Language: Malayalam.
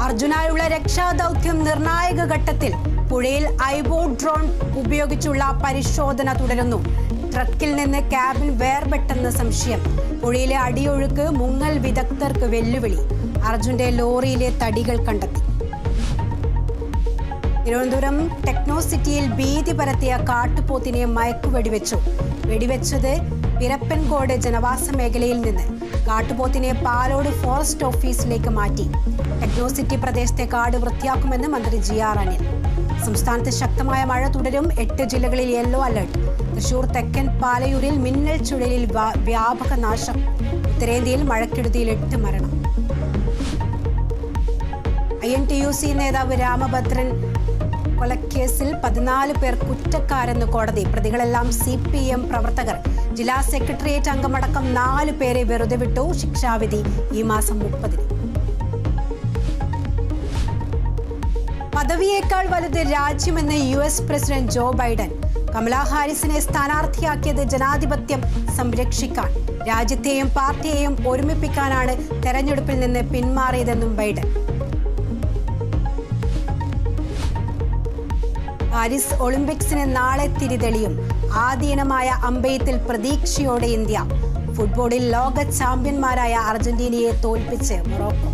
അർജുനായുള്ള രക്ഷാദൗത്യം നിർണായക ഘട്ടത്തിൽ. പുഴയിൽ ഐബോട്ട് ഡ്രോൺ ഉപയോഗിച്ചുള്ള പരിശോധന തുടരുന്നു. ട്രക്കിൽ നിന്ന് ക്യാബിൻ വേർപെട്ടെന്ന് സംശയം. പുഴയിലെ അടിയൊഴുക്ക് മുങ്ങൽ വിദഗ്ധർക്ക് വെല്ലുവിളി. അർജുന്റെ ലോറിയിലെ തടികൾ കണ്ടെത്തി. തിരുവനന്തപുരം ടെക്നോസിറ്റിയിൽ ഭീതി പരത്തിയ കാട്ടുപോത്തിനെ മയക്കുവെടിവെച്ചു. വെടിവെച്ചത് പിരപ്പൻകോട് ജനവാസ മേഖലയിൽ നിന്ന്. കാട്ടുപോത്തിനെ പാലോട് ഫോറസ്റ്റ് ഓഫീസിലേക്ക് മാറ്റി. ടെക്നോസിറ്റി പ്രദേശത്തെ കാട് വൃത്തിയാക്കുമെന്ന് മന്ത്രി GR അനിൽ. സംസ്ഥാനത്ത് ശക്തമായ മഴ തുടരും. 8 ജില്ലകളിൽ യെല്ലോ അലർട്ട്. തൃശൂർ തെക്കൻ പാലയൂരിൽ മിന്നൽ ചുഴലിൽ വ്യാപക നാശം. ഉത്തരേന്ത്യയിൽ മഴക്കെടുതിയിൽ 8 മരണം. INTUC നേതാവ് രാമഭദ്രൻ കൊലക്കേസിൽ 14 പേർ കുറ്റക്കാരെന്ന് കോടതി. പ്രതികളെല്ലാം CPM പ്രവർത്തകർ. ജില്ലാ സെക്രട്ടേറിയറ്റ് അംഗമടക്കം 4 പേരെ വെറുതെ വിട്ടു. ശിക്ഷാവിധി ഈ മാസം 30-ന്. പദവിയേക്കാൾ വലുത് രാജ്യമെന്ന് US president Joe Biden. Kamala ഹാരിസിനെ സ്ഥാനാർത്ഥിയാക്കിയത് ജനാധിപത്യം സംരക്ഷിക്കാൻ, രാജ്യത്തെയും പാർട്ടിയെയും ഒരുമിപ്പിക്കാനാണ് തെരഞ്ഞെടുപ്പിൽ നിന്ന് പിന്മാറിയതെന്നും ബൈഡൻ. പാരീസ് ഒളിമ്പിക്സിന് നാളെ തിരിതെളിയും. ആദ്യയിനമായ അമ്പെയ്ത്തിൽ പ്രതീക്ഷയോടെ ഇന്ത്യ. ഫുട്ബോളിൽ ലോക ചാമ്പ്യന്മാരായ അർജന്റീനയെ തോൽപ്പിച്ച് മൊറോക്കോ.